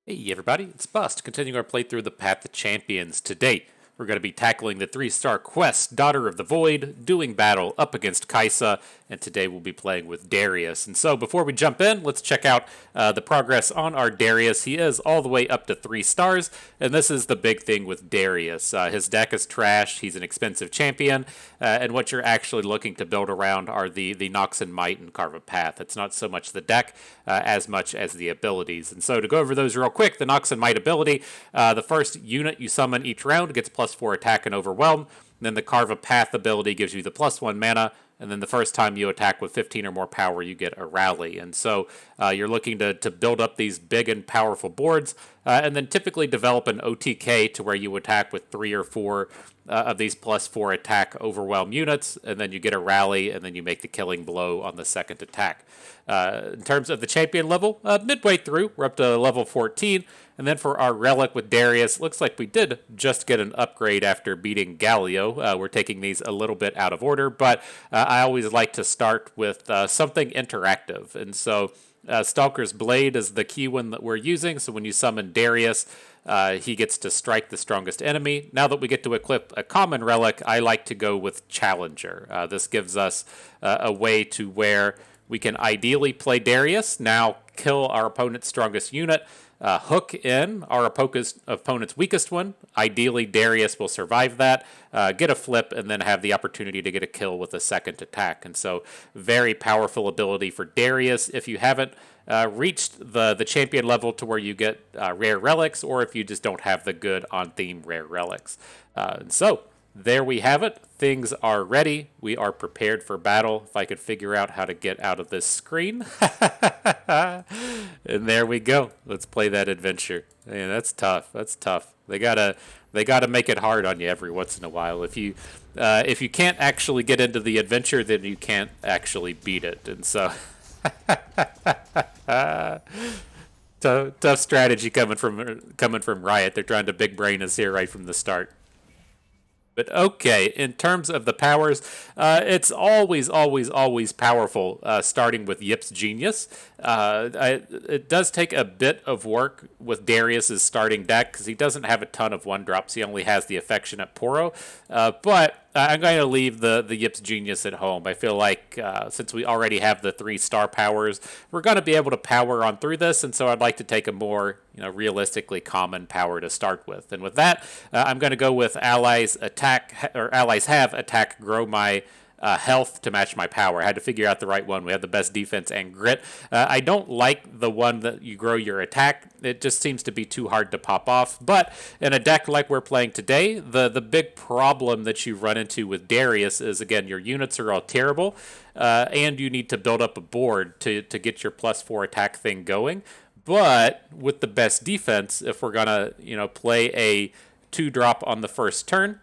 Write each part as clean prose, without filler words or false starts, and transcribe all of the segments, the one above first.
Hey everybody, it's Bust, continuing our playthrough of the Path to Champions. Today, we're going to be tackling the 3-star quest, Daughter of the Void, doing battle up against Kaisa, and today we'll be playing with Darius. And so, before we jump in, let's check out the progress on our Darius. He is all the way up to 3 stars, and this is the big thing with Darius. His deck is trash, he's an expensive champion, and what you're actually looking to build around are the Nox and Might and Carve a Path. It's not so much the deck as much as the abilities. And so to go over those real quick, the Nox and Might ability, the first unit you summon each round gets +4 attack and overwhelm. And then the Carve a Path ability gives you the +1 mana. And then the first time you attack with 15 or more power, you get a rally. And so you're looking to build up these big and powerful boards, and then typically develop an OTK to where you attack with 3 or 4 of these +4 attack overwhelm units, and then you get a rally, and then you make the killing blow on the second attack. In terms of the champion level, midway through, we're up to level 14. And then for our relic with Darius, looks like we did just get an upgrade after beating Galio. We're taking these a little bit out of order, but I always like to start with something interactive. And so Stalker's Blade is the key one that we're using. So when you summon Darius, he gets to strike the strongest enemy. Now that we get to equip a common relic, I like to go with Challenger. This gives us a way to where we can ideally play Darius, now kill our opponent's strongest unit, hook in our opponent's weakest one. Ideally, Darius will survive that, get a flip, and then have the opportunity to get a kill with a second attack. And so, very powerful ability for Darius. If you haven't reached the champion level to where you get rare relics, or if you just don't have the good on-theme rare relics. And so, there we have it. Things are ready. We are prepared for battle. If I could figure out how to get out of this screen. And there we go. Let's play that adventure. Man, that's tough. That's tough. They gotta make it hard on you every once in a while. If you can't actually get into the adventure, then you can't actually beat it. And so tough strategy coming from Riot. They're trying to big brain us here right from the start. But okay, in terms of the powers, it's always powerful, starting with Yip's Genius. It does take a bit of work with Darius's starting deck, because he doesn't have a ton of 1-drops. He only has the Affectionate Poro. But I'm going to leave the Yip's Genius at home. I feel like since we already have the 3-star powers, we're going to be able to power on through this, and so I'd like to take a more realistically common power to start with. And with that, I'm going to go with Allies have attack, grow my health to match my power. I had to figure out the right one. We have the best defense and grit. I don't like the one that you grow your attack. It just seems to be too hard to pop off. But in a deck like we're playing today, the big problem that you run into with Darius is, again, your units are all terrible, and you need to build up a board to get your +4 attack thing going. But with the best defense, if we're gonna play a 2-drop on the first turn,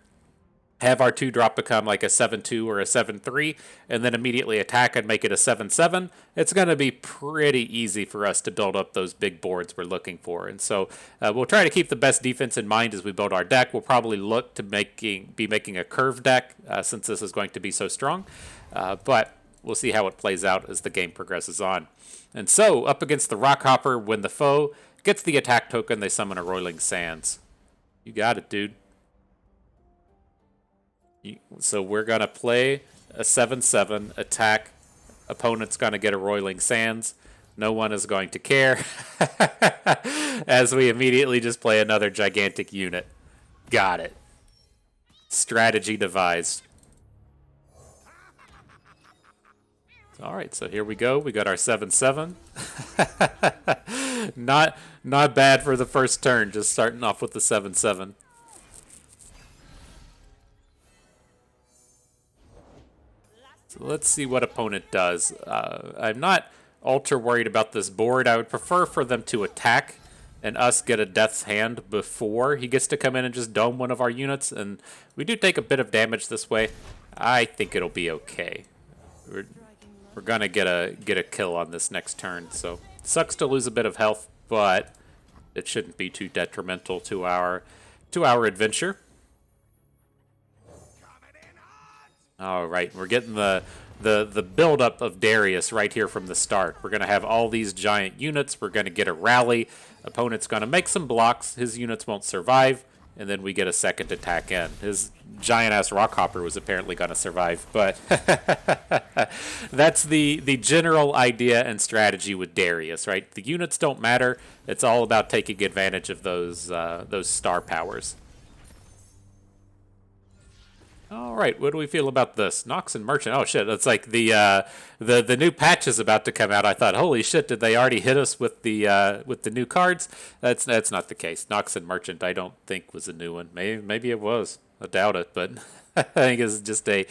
have our 2-drop become like a 7-2 or a 7-3, and then immediately attack and make it a 7-7, it's going to be pretty easy for us to build up those big boards we're looking for. And so we'll try to keep the best defense in mind as we build our deck. We'll probably look to be making a curve deck since this is going to be so strong. But we'll see how it plays out as the game progresses on. And so, up against the Rockhopper, when the foe gets the attack token, they summon a Roiling Sands. You got it, dude. So we're going to play a 7-7, attack. Opponent's going to get a Roiling Sands. No one is going to care. As we immediately just play another gigantic unit. Got it. Strategy devised. All right, so here we go. We got our 7-7. Not bad for the first turn, just starting off with the 7-7. So let's see what opponent does. I'm not ultra worried about this board. I would prefer for them to attack and us get a Death's Hand before he gets to come in and just dome one of our units. And we do take a bit of damage this way. I think it'll be okay. We're gonna get a kill on this next turn, so sucks to lose a bit of health, but it shouldn't be too detrimental to our adventure. All right, we're getting the the buildup of Darius right here from the start. We're going to have all these giant units. We're going to get a rally. Opponent's going to make some blocks. His units won't survive. And then we get a second attack in. His giant-ass Rockhopper was apparently going to survive. But that's the general idea and strategy with Darius, right? The units don't matter. It's all about taking advantage of those star powers. All right, what do we feel about this? Nox and Merchant. Oh shit, it's like the new patch is about to come out. I thought, holy shit, did they already hit us with the new cards? That's not the case. Nox and Merchant, I don't think was a new one. Maybe it was. I doubt it, but I think it's just a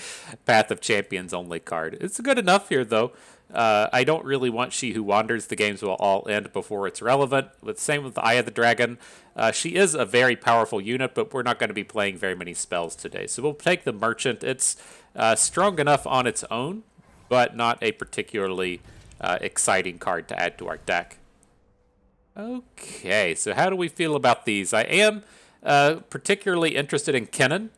Path of Champions only card. It's good enough here though. I don't really want She Who Wanders. The games will all end before it's relevant. Same with the Eye of the Dragon. She is a very powerful unit, but we're not going to be playing very many spells today. So we'll take the Merchant. It's strong enough on its own, but not a particularly exciting card to add to our deck. Okay, so how do we feel about these? I am particularly interested in Kennen.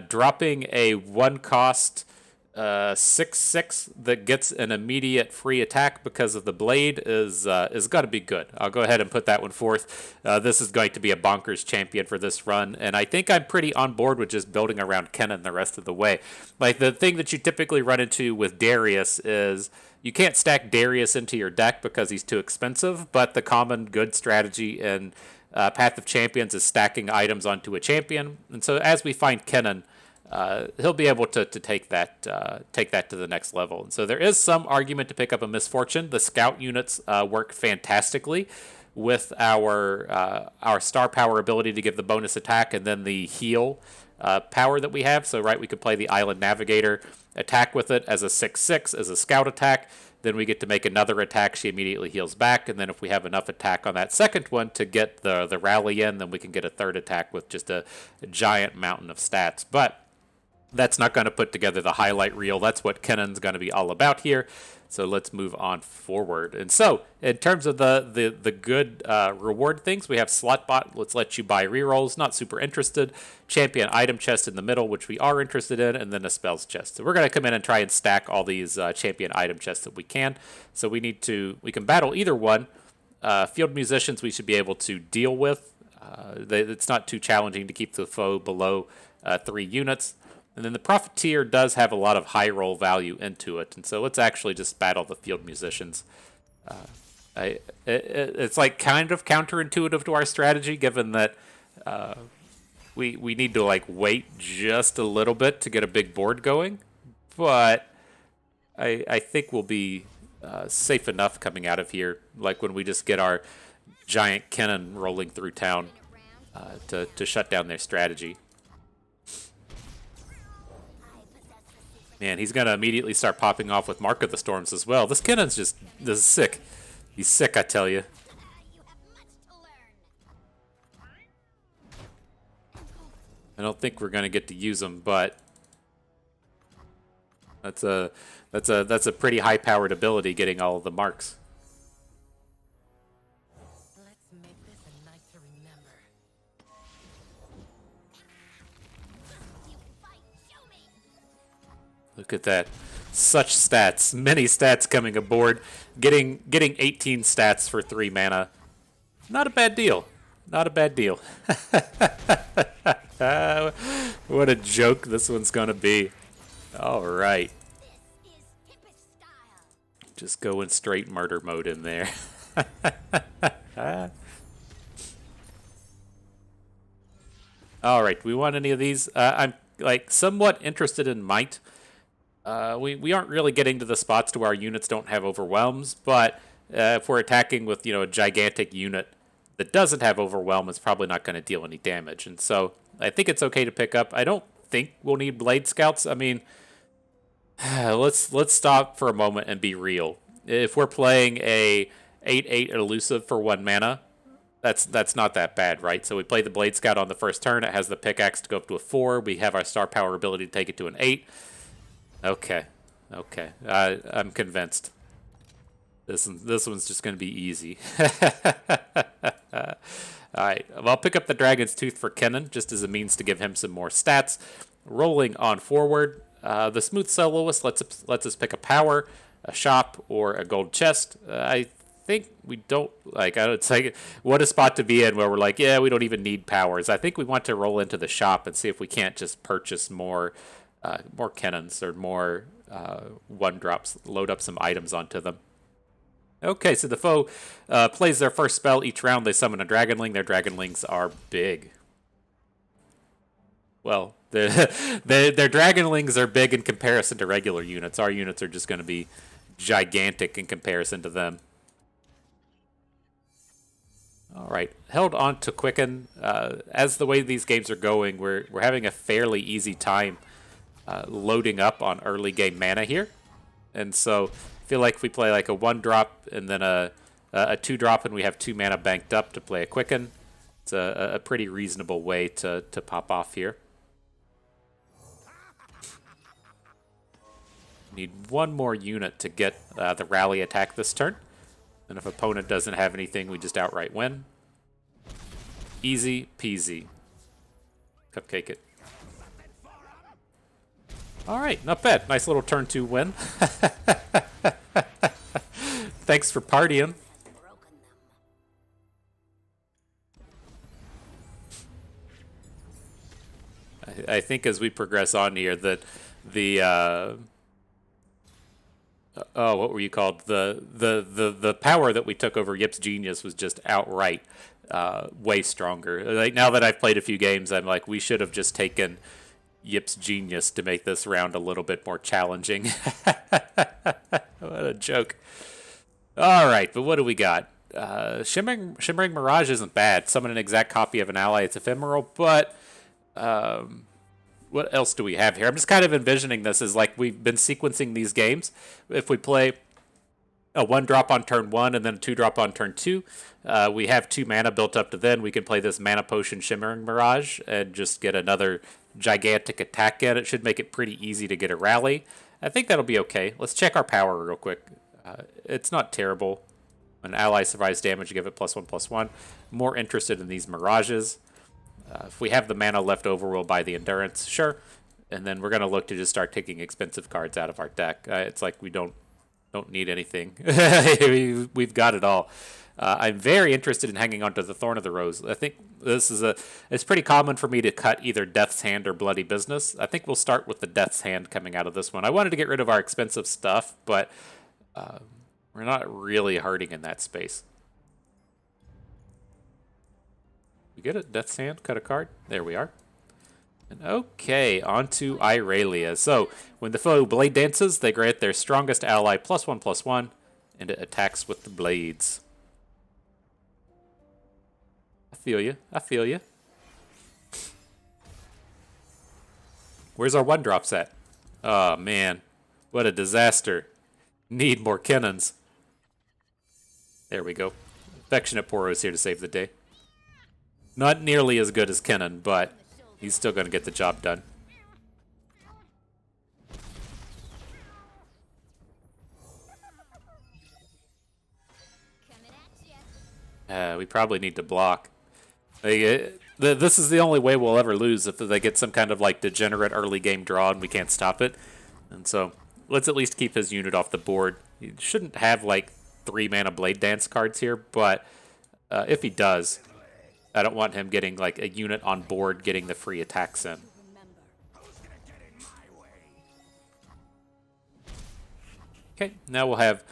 Dropping a 1-cost 6/6 that gets an immediate free attack because of the blade is got to be good. I'll go ahead and put that one forth. This is going to be a bonkers champion for this run, and I think I'm pretty on board with just building around Kennen the rest of the way. Like, the thing that you typically run into with Darius is you can't stack Darius into your deck because he's too expensive, but the common good strategy in Path of Champions is stacking items onto a champion, and so as we find Kennen, he'll be able to take that to the next level. And so there is some argument to pick up a Misfortune. The scout units work fantastically with our star power ability to give the bonus attack and then the heal power that we have. So right, we could play the Island Navigator, attack with it as a 6/6 as a scout attack. Then we get to make another attack. She immediately heals back. And then if we have enough attack on that second one to get the rally in, then we can get a third attack with just a giant mountain of stats. But that's not going to put together the highlight reel. That's what Kennen's going to be all about here. So let's move on forward. And so, in terms of the good reward things, we have Slotbot. Let's let you buy rerolls. Not super interested. Champion item chest in the middle, which we are interested in, and then a spells chest. So we're going to come in and try and stack all these champion item chests that we can. So we can battle either one. Field Musicians we should be able to deal with. It's not too challenging to keep the foe below 3 units. And then the Profiteer does have a lot of high roll value into it. And so let's actually just battle the Field Musicians. It's like kind of counterintuitive to our strategy, given that we need to like wait just a little bit to get a big board going. But I think we'll be safe enough coming out of here, like when we just get our giant Kennen rolling through town to shut down their strategy. Man, he's going to immediately start popping off with Mark of the Storms as well. This Kennen's this is sick. He's sick, I tell you. I don't think we're going to get to use him, but that's a pretty high-powered ability, getting all of the marks. Look at that. Such stats. Many stats coming aboard. Getting 18 stats for 3 mana. Not a bad deal. Not a bad deal. What a joke this one's going to be. All right. Just going straight murder mode in there. All right. Do we want any of these? I'm like somewhat interested in Might. We aren't really getting to the spots to where our units don't have overwhelms, but if we're attacking with a gigantic unit that doesn't have overwhelm, it's probably not going to deal any damage. And so I think it's okay to pick up. I don't think we'll need Blade Scouts. I mean, let's stop for a moment and be real. If we're playing a 8/8 elusive for 1 mana, that's not that bad, right? So we play the Blade Scout on the first turn. It has the pickaxe to go up to a 4. We have our star power ability to take it to an 8. Okay. I'm convinced. This one's just going to be easy. All right. Well, I'll pick up the Dragon's Tooth for Kennen, just as a means to give him some more stats. Rolling on forward, The Smooth Soloist lets us pick a power, a shop, or a gold chest. I think we don't like. It's like what a spot to be in where we're like, yeah, we don't even need powers. I think we want to roll into the shop and see if we can't just purchase more cannons or more one drops. Load up some items onto them. Okay, so the foe plays their first spell each round. They summon a Dragonling. Their Dragonlings are big. Well, their Dragonlings are big in comparison to regular units. Our units are just going to be gigantic in comparison to them. All right, held on to Quicken. As the way these games are going, we're having a fairly easy time loading up on early game mana here. And so I feel like if we play like a 1-drop and then a 2-drop and we have 2 mana banked up to play a Quicken, it's a pretty reasonable way to pop off here. Need one more unit to get the rally attack this turn. And if opponent doesn't have anything, we just outright win. Easy peasy. Cupcake it. Alright, not bad. Nice little turn 2 win. Thanks for partying. I think as we progress on here that the what were you called? The power that we took over Yip's Genius was just outright way stronger. Like now that I've played a few games, I'm like, we should have just taken Yip's Genius to make this round a little bit more challenging. What a joke. All right, but what do we got? Shimmering Mirage isn't bad. Summon an exact copy of an ally. It's ephemeral, but what else do we have here? I'm just kind of envisioning this as like we've been sequencing these games. If we play a 1-drop on turn 1 and then a 2-drop on turn 2, we have 2 mana built up to then. We can play this Mana Potion Shimmering Mirage and just get another gigantic attack in. It should make it pretty easy to get a rally. I think that'll be okay. Let's check our power real quick. It's not terrible. When an ally survives damage, you give it +1/+1. More interested in these Mirages. If we have the mana left over, we'll buy the Endurance, sure. And then we're going to look to just start taking expensive cards out of our deck. It's like we don't need anything. We've got it all. I'm very interested in hanging on to the Thorn of the Rose. I think it's pretty common for me to cut either Death's Hand or Bloody Business. I think we'll start with the Death's Hand coming out of this one. I wanted to get rid of our expensive stuff, but we're not really hurting in that space. We get it? Death's Hand, cut a card. There we are. And okay, on to Irelia. So, when the foe blade dances, they grant their strongest ally +1/+1, and it attacks with the blades. I feel you. I feel you. Where's our 1-drops at? Oh, man. What a disaster. Need more cannons. There we go. Affectionate Poro is here to save the day. Not nearly as good as Kennen, but he's still going to get the job done. We probably need to block. This is the only way we'll ever lose if they get some kind of like degenerate early game draw and we can't stop it. And so let's at least keep his unit off the board. He shouldn't have like 3 mana Blade Dance cards here, but if he does, I don't want him getting like a unit on board getting the free attacks in. Okay, now we'll have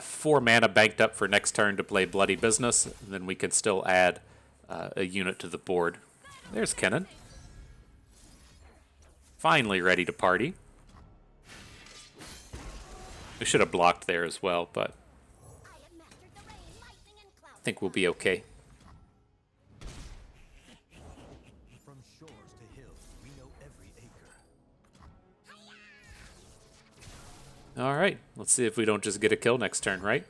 4 mana banked up for next turn to play Bloody Business, and then we can still add a unit to the board. There's Kennen. Finally ready to party. We should have blocked there as well, but I think we'll be okay. From shores to hills, we know every acre. All right, let's see if we don't just get a kill next turn, right?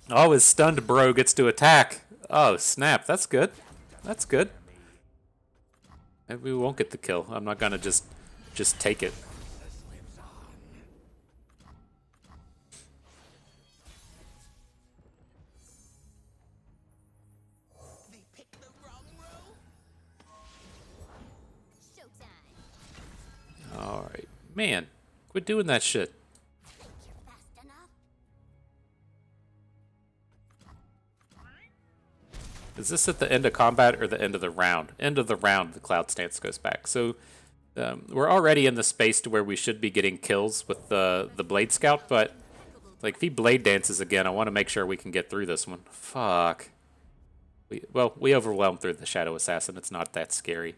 Oh, his stunned bro gets to attack. Oh, snap. That's good. That's good. Maybe we won't get the kill. I'm not going to just take it. Man, quit doing that shit. Is this at the end of combat or the end of the round? End of the round, the Cloud Stance goes back. So we're already in the space to where we should be getting kills with the Blade Scout, but like if he Blade Dances again, I want to make sure we can get through this one. Fuck. We overwhelmed through the Shadow Assassin. It's not that scary.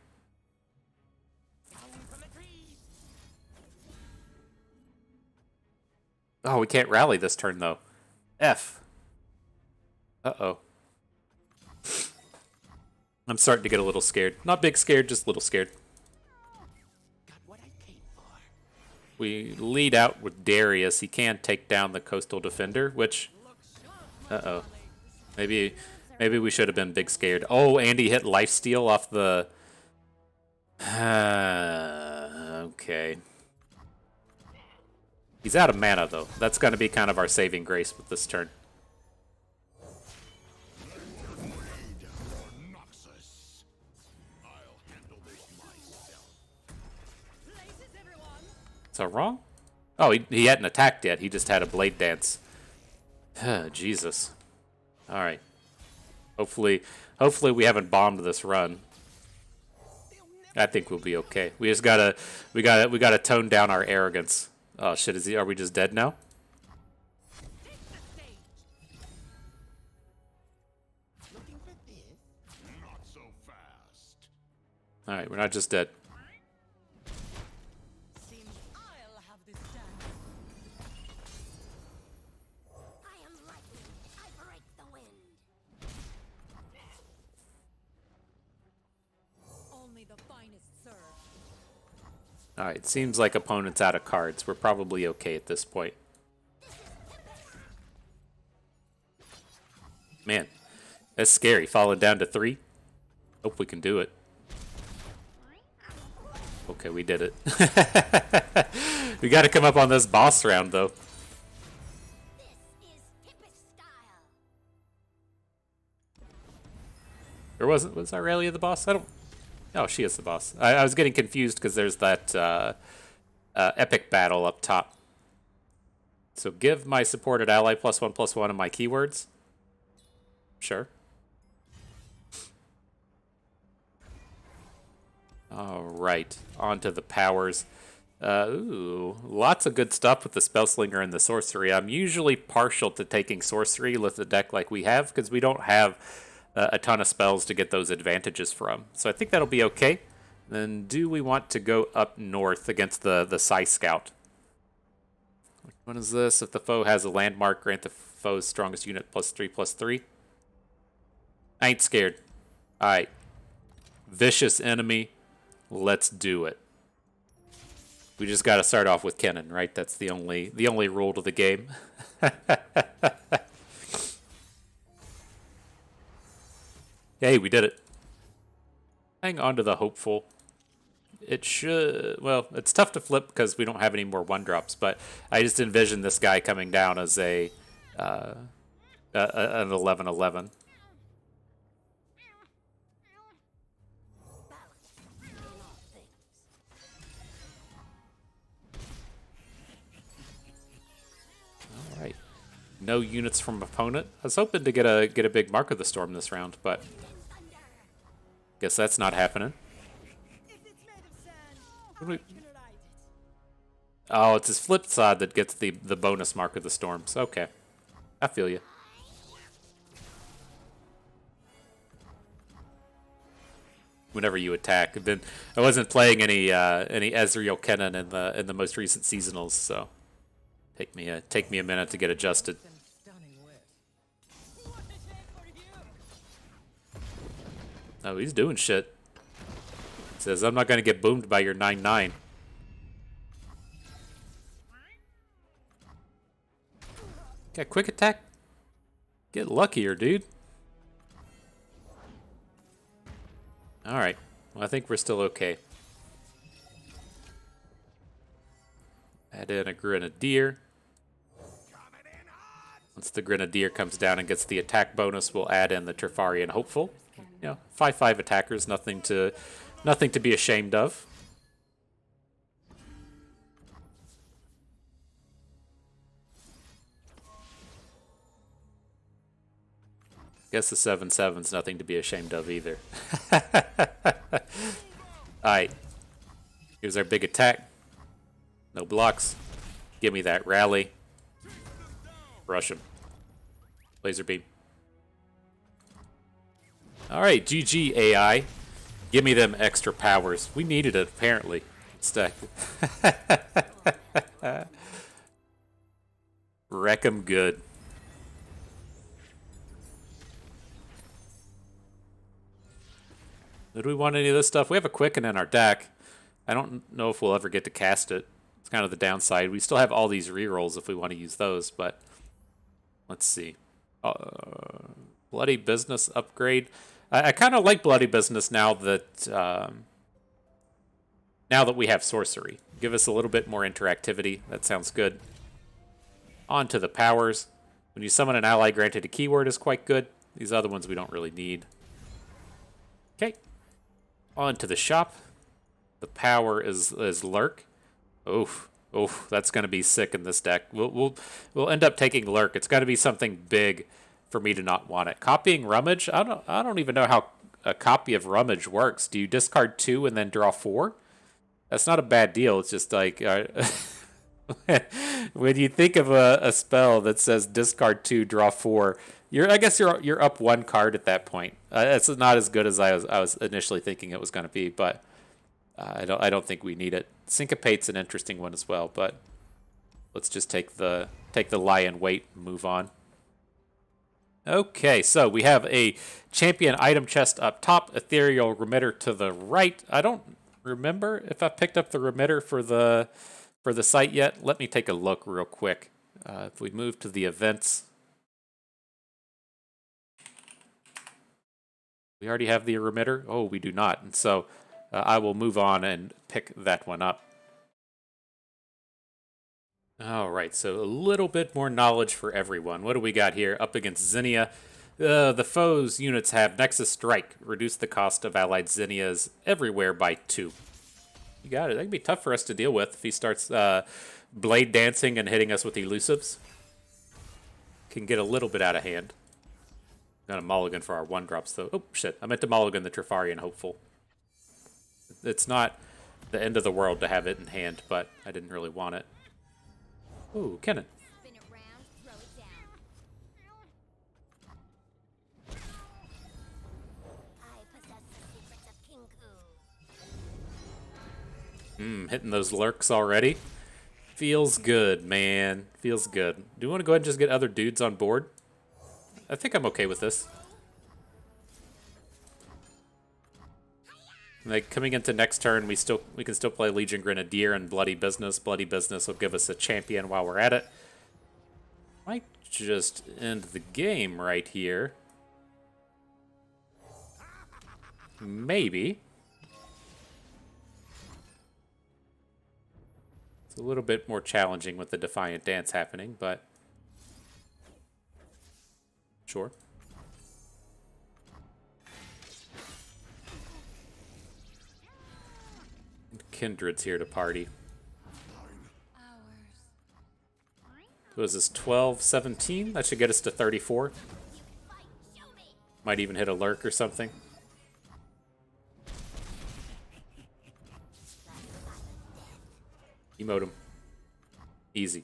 Oh, we can't rally this turn, though. F. Uh-oh. I'm starting to get a little scared. Not big scared, just a little scared. We lead out with Darius. He can take down the Coastal Defender, which... Uh-oh. Maybe we should have been big scared. Oh, Andy hit Lifesteal off the... okay. He's out of mana, though. That's going to be kind of our saving grace with this turn. Is that wrong? Oh, he hadn't attacked yet. He just had a Blade Dance. Jesus. All right. Hopefully we haven't bombed this run. I think we'll be okay. We just gotta tone down our arrogance. Oh shit! Are we just dead now? All right, we're not just dead. Alright, seems like opponent's out of cards. We're probably okay at this point. Man, that's scary. Falling down to 3. Hope we can do it. Okay, we did it. We gotta come up on this boss round, though. Or was Aurelia the boss? I don't... Oh, she is the boss. I was getting confused because there's that epic battle up top. So give my supported ally +1/+1 on my keywords. Sure. All right, on to the powers. Ooh, lots of good stuff with the Spellslinger and the Sorcery. I'm usually partial to taking Sorcery with a deck like we have because we don't have a ton of spells to get those advantages from. So I think that'll be okay. Then do we want to go up north against the Psy Scout? What is this? If the foe has a landmark, grant the foe's strongest unit +3/+3. I ain't scared. Alright. Vicious enemy. Let's do it. We just gotta start off with Kennen, right? That's the only rule to the game. Hey, we did it. Hang on to the hopeful. It should... Well, it's tough to flip because we don't have any more 1-drops, but I just envision this guy coming down as an 11/11. All right. No units from opponent. I was hoping to get a big Mark of the Storm this round, but guess that's not happening. Oh, it's his flip side that gets the bonus Mark of the Storms. Okay, I feel you. Whenever you attack, then I wasn't playing any Ezreal Kennen in the most recent seasonals, so take me a minute to get adjusted. Oh, he's doing shit. Says, I'm not going to get boomed by your 9/9. Got quick attack? Get luckier, dude. Alright. Well, I think we're still okay. Add in a Grenadier. Once the Grenadier comes down and gets the attack bonus, we'll add in the Trifarian Hopeful. You know, 5/5 attackers, nothing to be ashamed of. Guess the 7/7's nothing to be ashamed of either. Alright. Here's our big attack. No blocks. Give me that rally. Rush him. Laser beam. Alright, GG AI. Give me them extra powers. We needed it, apparently. Stack. Wreck 'em good. Do we want any of this stuff? We have a Quicken in our deck. I don't know if we'll ever get to cast it. It's kind of the downside. We still have all these rerolls if we want to use those, but let's see. Bloody Business upgrade. I kind of like Bloody Business now that we have sorcery. Give us a little bit more interactivity. That sounds good. On to the powers. When you summon an ally granted a keyword is quite good. These other ones we don't really need. Okay. On to the shop. The power is Lurk. Oof. Oof, that's going to be sick in this deck. We'll end up taking Lurk. It's got to be something big for me to not want it. Copying Rummage? I don't even know how a copy of Rummage works. Do you discard 2 and then draw 4? That's not a bad deal. It's just like when you think of a spell that says discard 2, draw 4, I guess you're up 1 card at that point. It's not as good as I was initially thinking it was going to be, but I don't think we need it. Syncopate's an interesting one as well, but let's just take the lie in wait and move on. Okay, so we have a champion item chest up top, ethereal remitter to the right. I don't remember if I picked up the remitter for the site yet. Let me take a look real quick. If we move to the events, we already have the remitter. Oh, we do not, and so I will move on and pick that one up. All right, so a little bit more knowledge for everyone. What do we got here? Up against Zinnia. The foe's units have Nexus Strike. Reduce the cost of allied Zinnias everywhere by 2. You got it. That can be tough for us to deal with if he starts blade dancing and hitting us with elusives. Can get a little bit out of hand. Got a mulligan for our 1-drops, though. Oh, shit. I meant to mulligan the Trifarian Hopeful. It's not the end of the world to have it in hand, but I didn't really want it. Ooh, Kennen. Hitting those lurks already. Feels good, man. Feels good. Do you want to go ahead and just get other dudes on board? I think I'm okay with this. Like, coming into next turn, we can still play Legion Grenadier and Bloody Business. Bloody Business will give us a champion while we're at it. Might just end the game right here. Maybe. It's a little bit more challenging with the Defiant Dance happening, but sure. Kindred's here to party. So is this 12, 17? That should get us to 34. Might even hit a lurk or something. Emote him. Easy.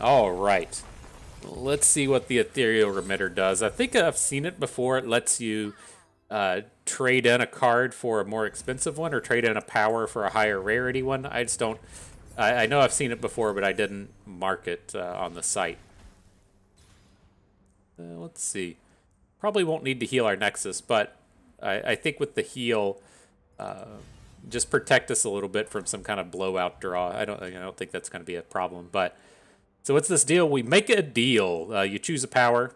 Alright. Let's see what the Ethereal Remitter does. I think I've seen it before. It lets you trade in a card for a more expensive one or trade in a power for a higher rarity one. I just don't... I know I've seen it before, but I didn't mark it on the site. Let's see. Probably won't need to heal our Nexus, but I think with the heal, just protect us a little bit from some kind of blowout draw. I don't think that's going to be a problem. But so what's this deal? We make a deal. You choose a power.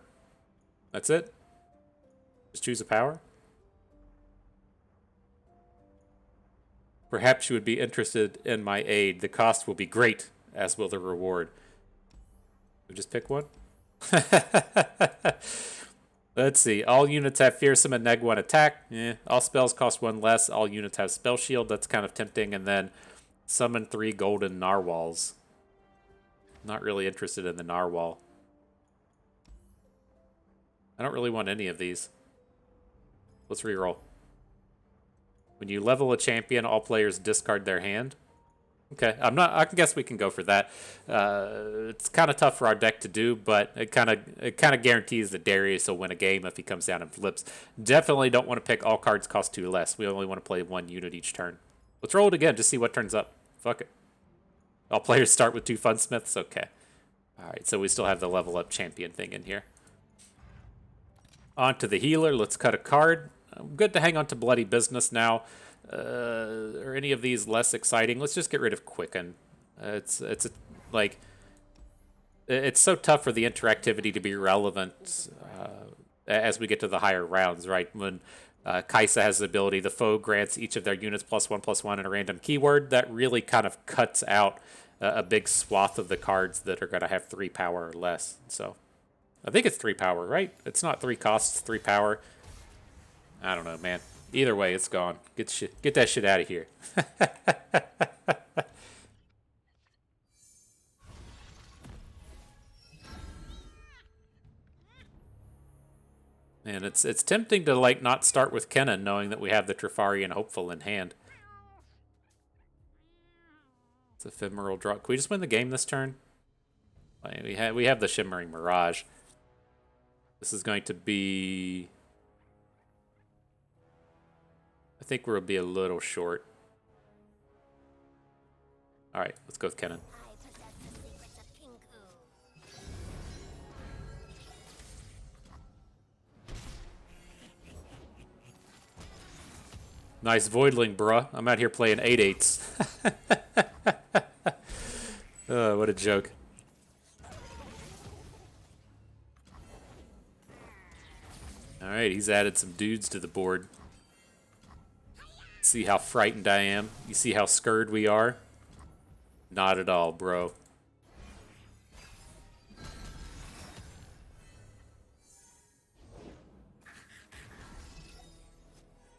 That's it. Just choose a power. Perhaps you would be interested in my aid. The cost will be great, as will the reward. We just pick one? Let's see. All units have Fearsome and Neg 1 attack. All spells cost 1 less. All units have Spell Shield. That's kind of tempting. And then summon 3 golden narwhals. Not really interested in the narwhal. I don't really want any of these. Let's reroll. When you level a champion, all players discard their hand. Okay, I guess we can go for that. It's kind of tough for our deck to do, but it kind of guarantees that Darius will win a game if he comes down and flips. Definitely don't want to pick all cards cost 2 less. We only want to play 1 unit each turn. Let's roll it again to see what turns up. Fuck it. All players start with 2 Funsmiths. Okay. All right, so we still have the level up champion thing in here. On to the healer. Let's cut a card. Good to hang on to Bloody Business now. Are any of these less exciting? Let's just get rid of Quicken. It's so tough for the interactivity to be relevant as we get to the higher rounds, right? When Kaisa has the ability, the foe grants each of their units +1/+1 and a random keyword. That really kind of cuts out a big swath of the cards that are going to have 3 power or less. So I think it's 3 power, right? It's not 3 costs, 3 power. I don't know, man. Either way, it's gone. Get that shit out of here. And it's tempting to like not start with Kennen, knowing that we have the Trifarian Hopeful in hand. It's ephemeral draw. Can we just win the game this turn? We have the Shimmering Mirage. This is going to be. I think we'll be a little short. All right, let's go with Kennen. Nice Voidling, bruh. I'm out here playing 8/8s. Oh, what a joke. All right, he's added some dudes to the board. See how frightened I am? You see how scared we are? Not at all, bro.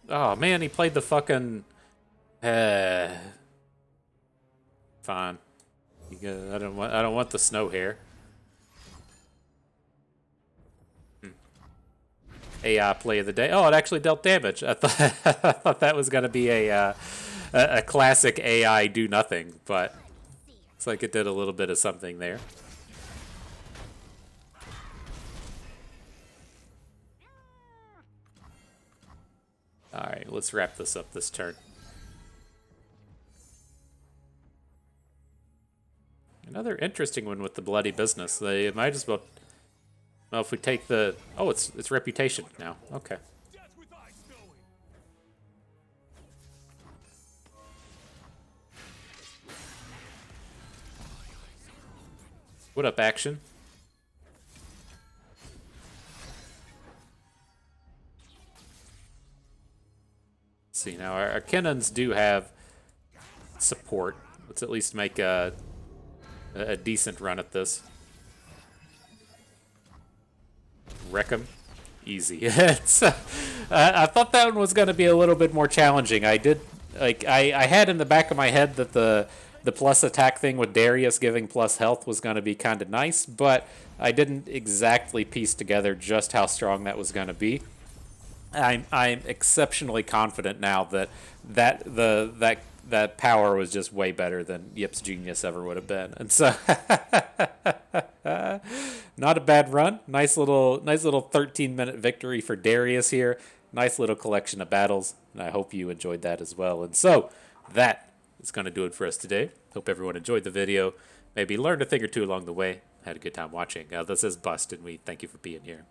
Oh, man, he played the fucking... Fine. I don't want the snow hair. AI play of the day. Oh, it actually dealt damage. I thought that was going to be a classic AI do nothing, but it's like it did a little bit of something there. All right, let's wrap this up this turn. Another interesting one with the Bloody Business. They might as well. Well, if we take the... Oh, it's reputation now. Okay. What up, action? Let's see, now our Kennons do have support. Let's at least make a decent run at this. Wreck him. Easy. It's, I thought that one was going to be a little bit more challenging. I did, like, I had in the back of my head that the plus attack thing with Darius giving plus health was going to be kind of nice, but I didn't exactly piece together just how strong that was going to be. I'm exceptionally confident now that power was just way better than Yip's genius ever would have been, and so not a bad run. Nice little 13-minute victory for Darius here. Nice little collection of battles, and I hope you enjoyed that as well. And so that is going to do it for us today. Hope everyone enjoyed the video. Maybe learned a thing or two along the way. Had a good time watching. This is Bust, and we thank you for being here.